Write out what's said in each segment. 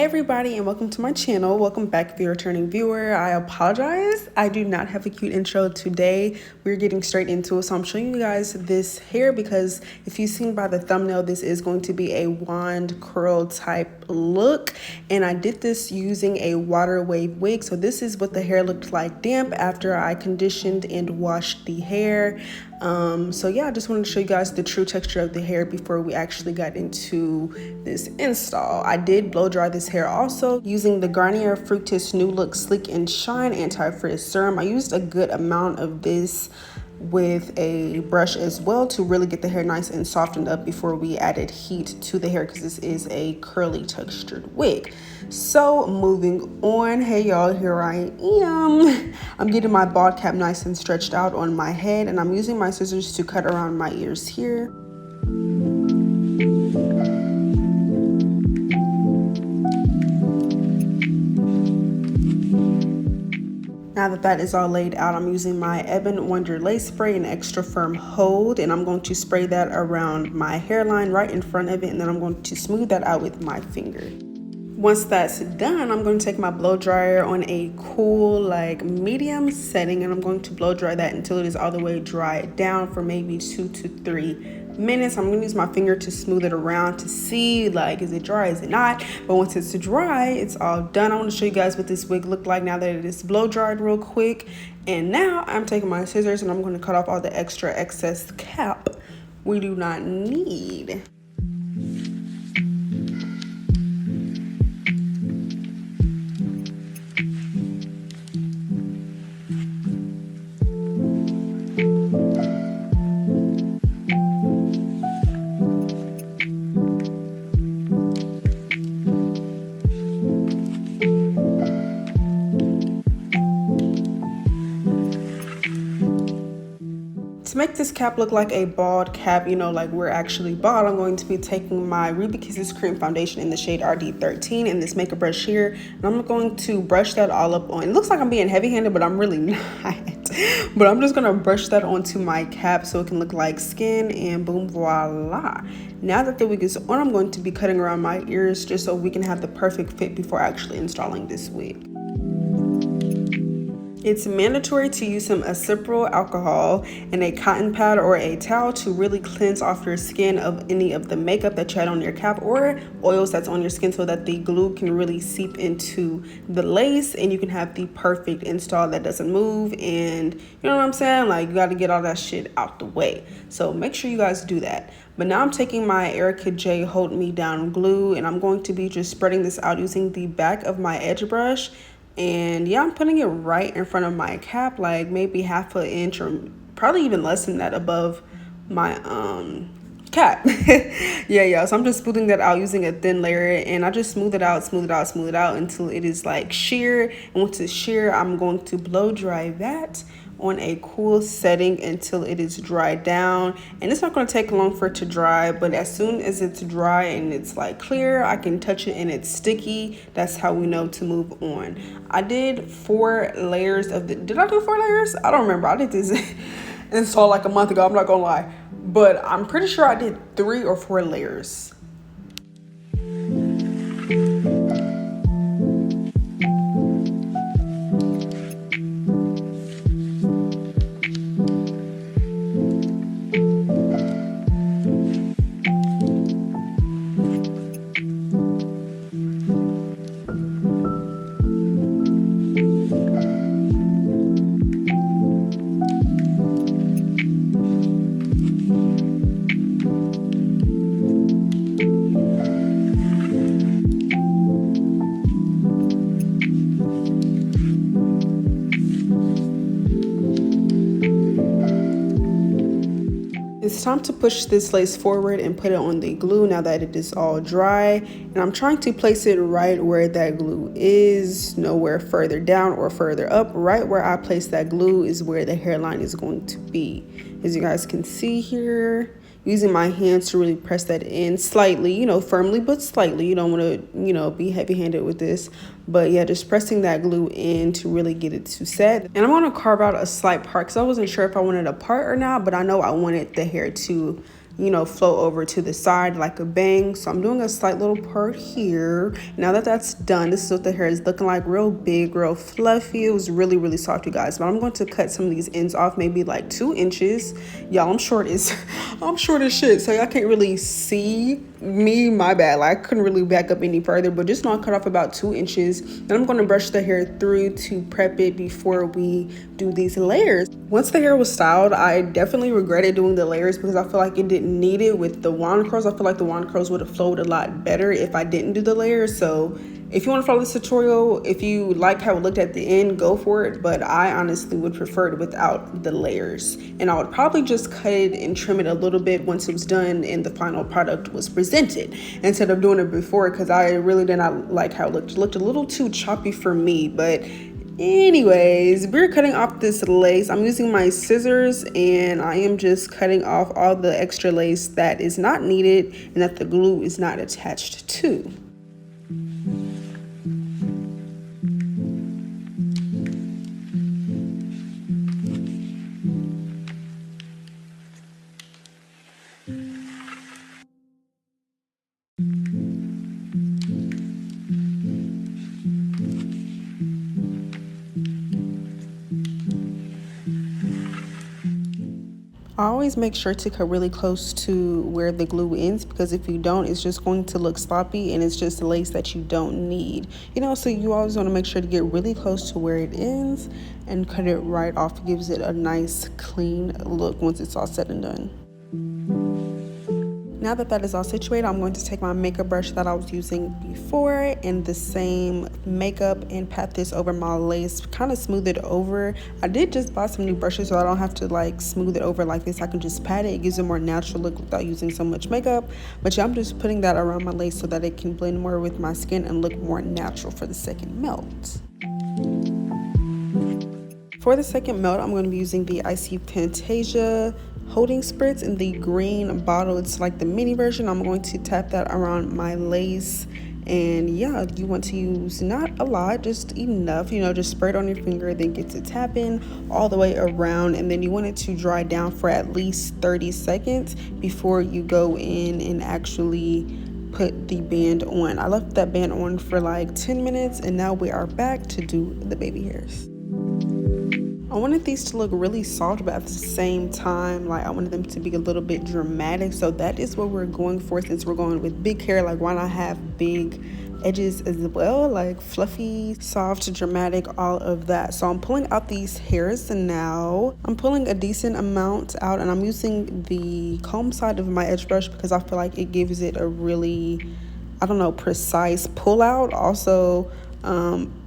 Hey everybody, and welcome to my channel. Welcome back if you're a returning viewer. I apologize, I do not have a cute intro today. We're getting straight into it, so I'm showing you guys this hair because if you've seen by the thumbnail, this is going to be a wand curl type look, and I did this using a water wave wig. So this is what the hair looked like damp after I conditioned and washed the hair. So yeah, I just wanted to show you guys the true texture of the hair before we actually got into this install. I did blow dry this hair also using the Garnier Fructis New Look Sleek and Shine Anti-Frizz Serum. I used a good amount of this with a brush as well to really get the hair nice and softened up before we added heat to the hair, because this is a curly textured wig. So moving on, hey y'all, here I am. I'm getting my bald cap nice and stretched out on my head, and I'm using my scissors to cut around my ears here. Now that that is all laid out, I'm using my Ebon Wonder Lace Spray in extra firm hold, and I'm going to spray that around my hairline right in front of it, and then I'm going to smooth that out with my finger. Once that's done, I'm going to take my blow dryer on a cool, like medium setting, and I'm going to blow dry that until it is all the way dried down for maybe 2 to 3 minutes. I'm gonna use my finger to smooth it around to see, like, is it dry, is it not? But once it's dry, it's all done. I want to show you guys what this wig looked like now that it is blow dried real quick. And now I'm taking my scissors and I'm going to cut off all the extra excess cap we do not need. To make this cap look like a bald cap, you know, like we're actually bald, I'm going to be taking my Ruby Kisses Cream Foundation in the shade RD13 and this makeup brush here, and I'm going to brush that all up on. It looks like I'm being heavy-handed, but I'm really not. But I'm just gonna brush that onto my cap so it can look like skin, and boom, voila. Now that the wig is on, I'm going to be cutting around my ears just so we can have the perfect fit before actually installing this wig. It's mandatory to use some acetyl alcohol and a cotton pad or a towel to really cleanse off your skin of any of the makeup that you had on your cap or oils that's on your skin, so that the glue can really seep into the lace and you can have the perfect install that doesn't move. And you know what I'm saying? Like, you got to get all that shit out the way. So make sure you guys do that. But now I'm taking my Erica J Hold Me Down glue, and I'm going to be just spreading this out using the back of my edge brush. And yeah, I'm putting it right in front of my cap, like maybe half an inch or probably even less than that above my cap. yeah, so I'm just smoothing that out using a thin layer, and I just smooth it out until it is like sheer. And once it's sheer, I'm going to blow dry that on a cool setting until it is dried down. And it's not going to take long for it to dry, but as soon as it's dry and it's like clear, I can touch it and it's sticky. That's how we know to move on. I did 4 layers of the, did I do 4 layers? I don't remember. I did this install like a month ago, I'm not gonna lie, but I'm pretty sure I did 3 or 4 layers. It's time to push this lace forward and put it on the glue now that it is all dry. And I'm trying to place it right where that glue is, nowhere further down or further up. Right where I place that glue is where the hairline is going to be. As you guys can see here, using my hands to really press that in slightly, you know, firmly but slightly. You don't want to, you know, be heavy-handed with this. But yeah, just pressing that glue in to really get it to set. And I'm going to carve out a slight part because I wasn't sure if I wanted a part or not, but I know I wanted the hair to, you know, flow over to the side like a bang. So I'm doing a slight little part here. Now that that's done, this is what the hair is looking like. Real big, real fluffy. It was really, really soft, you guys. But I'm going to cut some of these ends off, maybe like 2 inches. Y'all, I'm short as shit, so y'all can't really see me. My bad. Like, I couldn't really back up any further, but just know I cut off about 2 inches. Then I'm going to brush the hair through to prep it before we do these layers. Once the hair was styled, I definitely regretted doing the layers because I feel like it didn't need it with the wand curls. I feel like the wand curls would have flowed a lot better if I didn't do the layers. So if you want to follow this tutorial, if you like how it looked at the end, go for it. But I honestly would prefer it without the layers. And I would probably just cut it and trim it a little bit once it was done and the final product was presented, instead of doing it before, because I really did not like how it looked. It looked a little too choppy for me. But anyways, we're cutting off this lace. I'm using my scissors and I am just cutting off all the extra lace that is not needed and that the glue is not attached to. I always make sure to cut really close to where the glue ends, because if you don't, it's just going to look sloppy and it's just lace that you don't need. You know, so you always want to make sure to get really close to where it ends and cut it right off. It gives it a nice clean look once it's all said and done. Now that that is all situated, I'm going to take my makeup brush that I was using before and the same makeup and pat this over my lace, kind of smooth it over. I did just buy some new brushes so I don't have to like smooth it over like this. I can just pat it. It gives a more natural look without using so much makeup. But yeah, I'm just putting that around my lace so that it can blend more with my skin and look more natural for the second melt. For the second melt, I'm going to be using the Icy Fantasia holding spritz in the green bottle. It's like the mini version. I'm going to tap that around my lace. And yeah, you want to use not a lot, just enough, you know, just spray it on your finger, then get to tapping all the way around. And then you want it to dry down for at least 30 seconds before you go in and actually put the band on. I left that band on for like 10 minutes and now we are back to do the baby hairs. I wanted these to look really soft, but at the same time, like I wanted them to be a little bit dramatic. So that is what we're going for, since we're going with big hair. Like, why not have big edges as well, like fluffy, soft, dramatic, all of that. So I'm pulling out these hairs now. I'm pulling a decent amount out and I'm using the comb side of my edge brush because I feel like it gives it a really, I don't know, precise pull out. Also,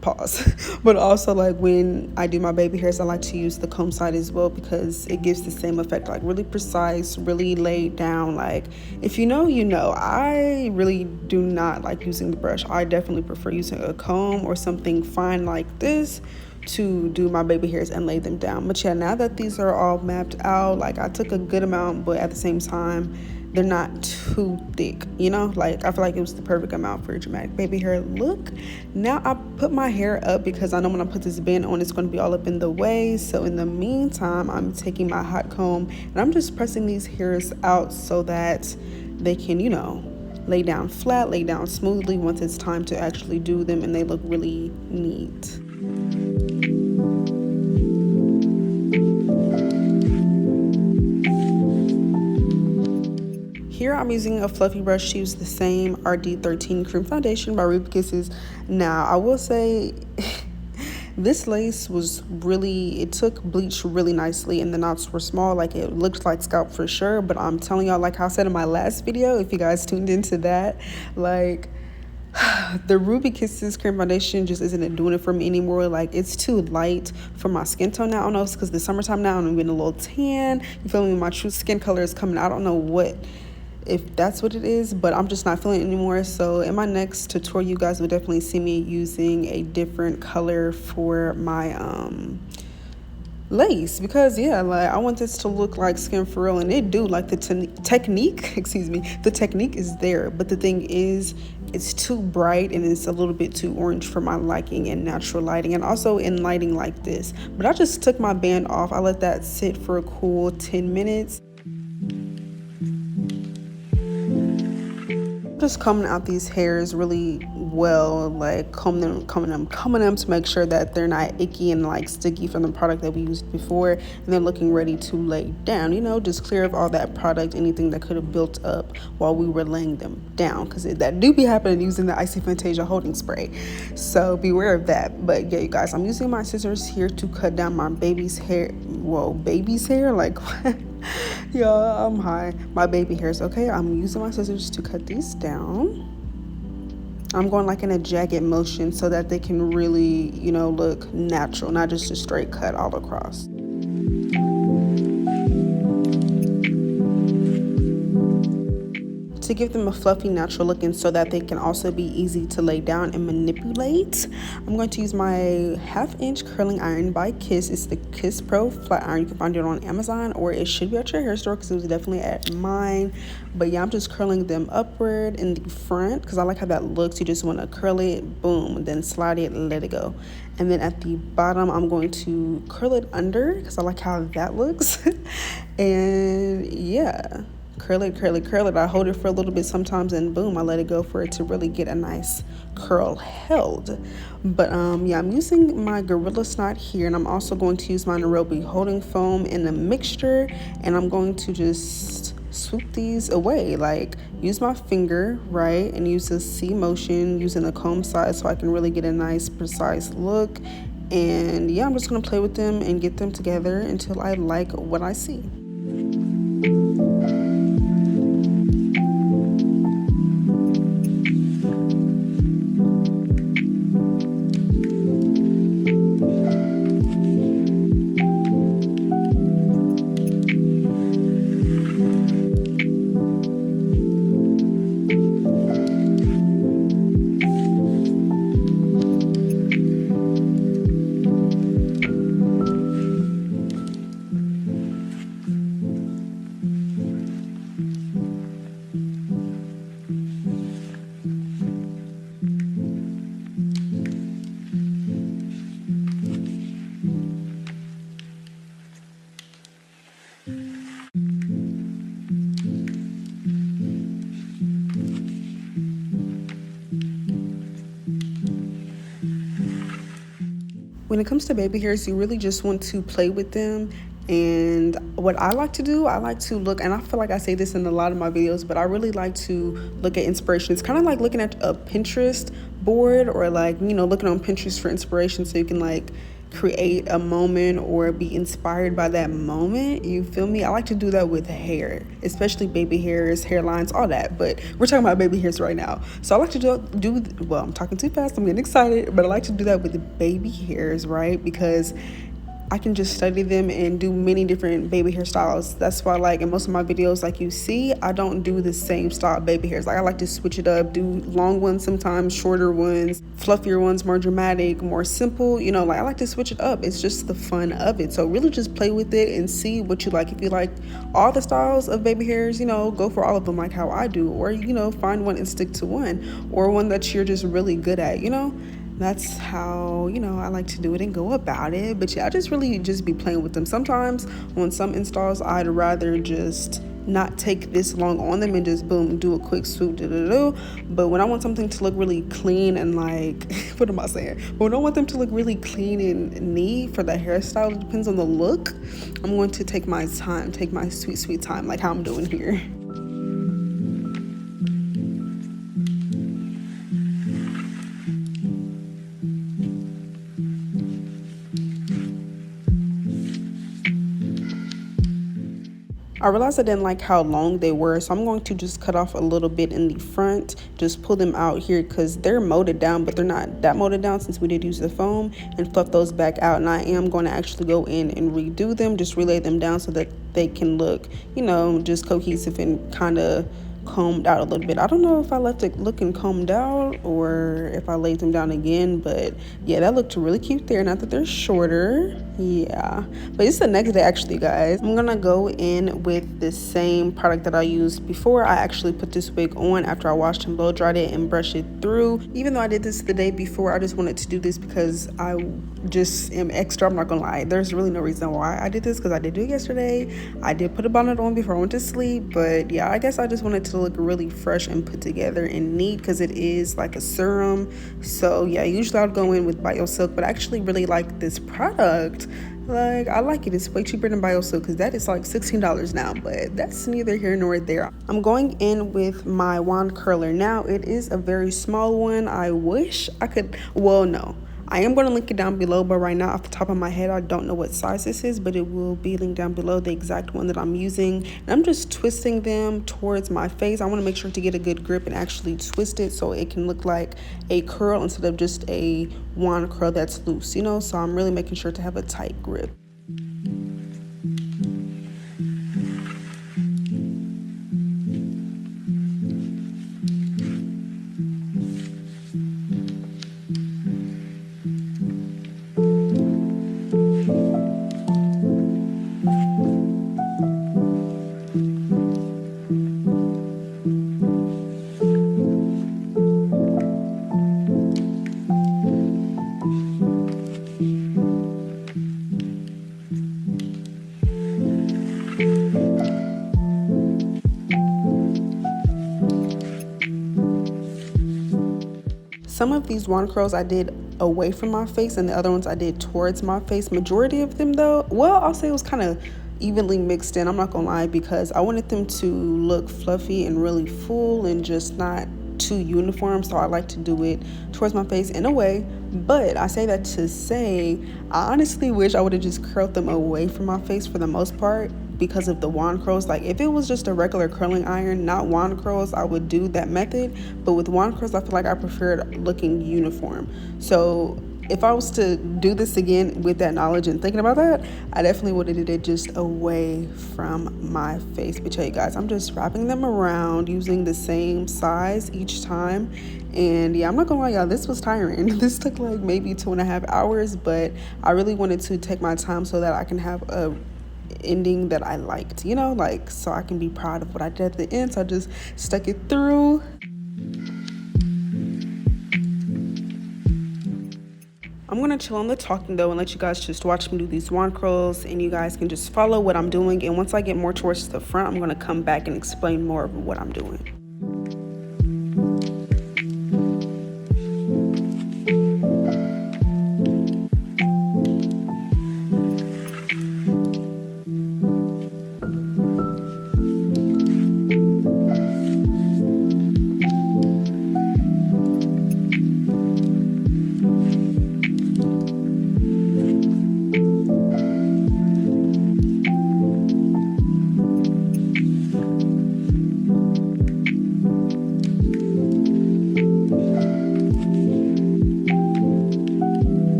pause but also, like when I do my baby hairs, I like to use the comb side as well because it gives the same effect, like really precise, really laid down. Like, if you know, you know. I really do not like using the brush. I definitely prefer using a comb or something fine like this to do my baby hairs and lay them down. But yeah, now that these are all mapped out, like I took a good amount, but at the same time they're not too thick, you know. Like, I feel like it was the perfect amount for a dramatic baby hair look. Now I put my hair up because I know when I put this band on, it's going to be all up in the way. So in the meantime, I'm taking my hot comb and I'm just pressing these hairs out so that they can, you know, lay down flat, lay down smoothly once it's time to actually do them, and they look really neat. Here I'm using a fluffy brush to use the same RD13 Cream Foundation by Wave Wig. Now I will say this lace was really, it took bleach really nicely and the knots were small. Like, it looked like scalp for sure, but I'm telling y'all, like I said in my last video, if you guys tuned into that, like the Ruby Kisses Cream Foundation just isn't doing it for me anymore. Like, it's too light for my skin tone now. I don't know if it's because the summertime now and I'm getting a little tan. You feel me? My true skin color is coming out. I don't know if that's what it is, but I'm just not feeling it anymore. So in my next tutorial, you guys will definitely see me using a different color for my lace, because yeah, like I want this to look like skin for real, and it do. Like, the technique excuse me, the technique is there, but the thing is, it's too bright and it's a little bit too orange for my liking in natural lighting, and also in lighting like this. But I just took my band off. I let that sit for a cool 10 minutes. just combing out these hairs really well, like combing them to make sure that they're not icky and like sticky from the product that we used before, and they're looking ready to lay down. You know, just clear of all that product, anything that could have built up while we were laying them down, because that do be happening using the Icy Fantasia holding spray. So beware of that. But yeah, you guys, I'm using my scissors here to cut down my baby's hair. Whoa, baby's hair? Like what? Yeah, I'm high. My baby hairs. Okay, I'm using my scissors to cut these down. I'm going like in a jagged motion so that they can really, you know, look natural, not just a straight cut all across. To give them a fluffy, natural look, and so that they can also be easy to lay down and manipulate, I'm going to use my 1/2-inch curling iron by Kiss. It's the Kiss Pro flat iron. You can find it on Amazon, or it should be at your hair store, because it was definitely at mine. But yeah, I'm just curling them upward in the front because I like how that looks. You just want to curl it, boom, then slide it, let it go. And then at the bottom, I'm going to curl it under because I like how that looks. And yeah, curl it. I hold it for a little bit sometimes, and boom, I let it go for it to really get a nice curl held. But yeah, I'm using my Gorilla Snot here, and I'm also going to use my Nairobi holding foam in the mixture, and I'm going to just swoop these away, like use my finger, right, and use a C motion using the comb side so I can really get a nice precise look. And yeah, I'm just gonna play with them and get them together until I like what I see. When it comes to baby hairs, you really just want to play with them. And what I like to do, I like to look, and I feel like I say this in a lot of my videos, but I really like to look at inspiration. It's kind of like looking at a Pinterest board, or like, you know, looking on Pinterest for inspiration so you can like create a moment or be inspired by that moment. You feel me? I like to do that with hair, especially baby hairs, hairlines, all that. But we're talking about baby hairs right now. So I like to do well, I'm talking too fast, I'm getting excited, but I like to do that with the baby hairs, right? Because I can just study them and do many different baby hairstyles. That's why, like, in most of my videos, like you see, I don't do the same style of baby hairs. Like, I like to switch it up, do long ones sometimes, shorter ones, fluffier ones, more dramatic, more simple. You know, like, I like to switch it up. It's just the fun of it. So really just play with it and see what you like. If you like all the styles of baby hairs, you know, go for all of them like how I do. Or, you know, find one and stick to one. Or one that you're just really good at, you know? That's how, you know, I like to do it and go about it. But yeah, I just really just be playing with them. Sometimes on some installs, I'd rather just not take this long on them and just boom, do a quick swoop, but when I want something to look really clean and like what am I saying, but when I want them to look really clean and neat for the hairstyle, it depends on the look. I'm going to take my time, take my sweet time, like how I'm doing here. I realized I didn't like how long they were, so I'm going to just cut off a little bit in the front, just pull them out here because they're molded down, but they're not that molded down since we did use the foam, and fluff those back out. And I am going to actually go in and redo them, just relay them down so that they can look, you know, just cohesive and kind of combed out a little bit. I don't know if I left it looking combed out or if I laid them down again, but yeah, that looked really cute there. Not that they're shorter, yeah, but it's the next day actually, guys. I'm gonna go in with the same product that I used before. I actually put this wig on after I washed and blow dried it and brushed it through. Even though I did this the day before, I just wanted to do this because I just am extra. I'm not gonna lie, there's really no reason why I did this, because I did do it yesterday. I did put a bonnet on before I went to sleep, but yeah, I guess I just wanted to to look really fresh and put together and neat because it is like a serum. So yeah, usually I'd go in with BioSilk, but I actually really like this product. Like, I like it. It's way cheaper than BioSilk because that is like $16 now, but that's neither here nor there. I'm going in with my wand curler. Now, it is a very small one. I wish I could, well, no. I am going to link it down below, but right now off the top of my head I don't know what size this is, but it will be linked down below, the exact one that I'm using. And I'm just twisting them towards my face. I want to make sure to get a good grip and actually twist it so it can look like a curl instead of just a wand curl that's loose, you know. So I'm really making sure to have a tight grip. Some of these wand curls I did away from my face and the other ones I did towards my face. Majority of them though, well, I'll say it was kind of evenly mixed in, I'm not gonna lie, because I wanted them to look fluffy and really full and just not too uniform. So I like to do it towards my face in a way, but I say that to say I honestly wish I would have just curled them away from my face for the most part because of the wand curls. Like if it was just a regular curling iron, not wand curls, I would do that method, but with wand curls I feel like I preferred looking uniform. So if I was to do this again with that knowledge and thinking about that, I definitely would have did it just away from my face. But yeah, you guys, I'm just wrapping them around using the same size each time. And yeah, I'm not gonna lie, y'all, this was tiring. This took like maybe 2.5 hours, but I really wanted to take my time so that I can have a ending that I liked, you know, like so I can be proud of what I did at the end. So I just stuck it through. I'm gonna chill on the talking though and let you guys just watch me do these wand curls, and you guys can just follow what I'm doing. And once I get more towards the front, I'm gonna come back and explain more of what I'm doing.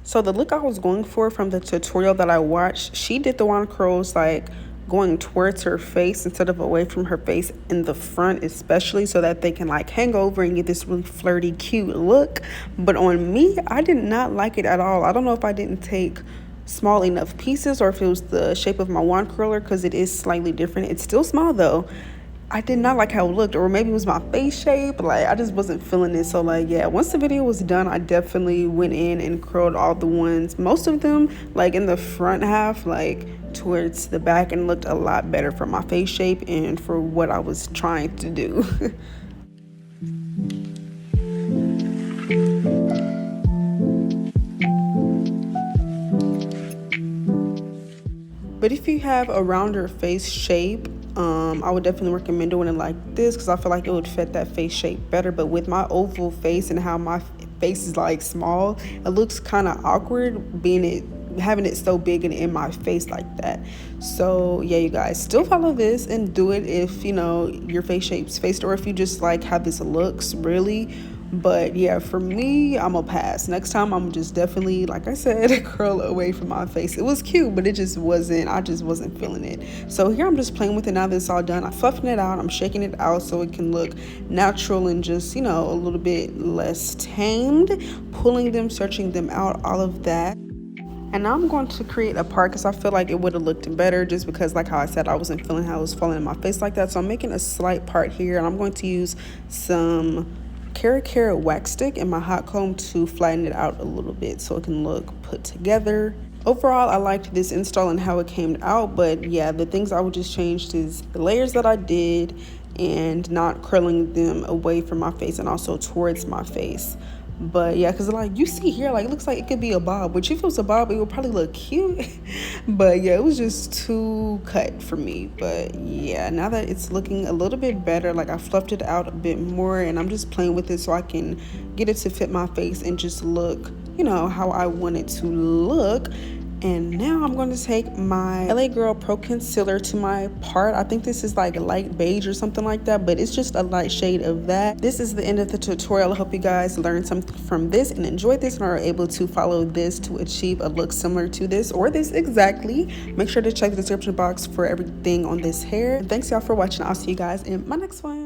So the look I was going for from the tutorial that I watched, she did the wand curls like going towards her face instead of away from her face in the front, especially so that they can like hang over and get this really flirty, cute look. But on me, I did not like it at all. I don't know if I didn't take small enough pieces or if it was the shape of my wand curler, because it is slightly different. It's still small though. I did not like how it looked, or maybe it was my face shape. Like I just wasn't feeling it. So like yeah, once the video was done, I definitely went in and curled all the ones, most of them like in the front half, like towards the back, and looked a lot better for my face shape and for what I was trying to do. But if you have a rounder face shape, I would definitely recommend doing it like this because I feel like it would fit that face shape better. But with my oval face and how my face is like small, it looks kind of awkward having it so big and in my face like that. So yeah, you guys still follow this and do it if you know your face shape's faced, or if you just like how this looks really. But yeah, for me, I'm gonna pass. Next time I'm just definitely, like I said, curl away from my face. It was cute, but it just wasn't, I just wasn't feeling it. So here I'm just playing with it now that it's all done. I'm fluffing it out, I'm shaking it out so it can look natural and just, you know, a little bit less tamed. Pulling them, searching them out, all of that. And now I'm going to create a part because I feel like it would have looked better just because, like how I said, I wasn't feeling how it was falling in my face like that. So I'm making a slight part here, and I'm going to use some carrot wax stick and my hot comb to flatten it out a little bit so it can look put together. Overall, I liked this install and how it came out, but yeah, the things I would just change is the layers that I did and not curling them away from my face and also towards my face. But yeah, because like you see here, like it looks like it could be a bob, which if it was a bob, it would probably look cute. But yeah, it was just too cut for me. But yeah, now that it's looking a little bit better, like I fluffed it out a bit more and I'm just playing with it so I can get it to fit my face and just look, you know, how I want it to look. And now I'm going to take my LA Girl Pro Concealer to my part. I think this is like a light beige or something like that, but it's just a light shade of that. This is the end of the tutorial. I hope you guys learned something from this and enjoyed this and are able to follow this to achieve a look similar to this or this exactly. Make sure to check the description box for everything on this hair. Thanks y'all for watching. I'll see you guys in my next one.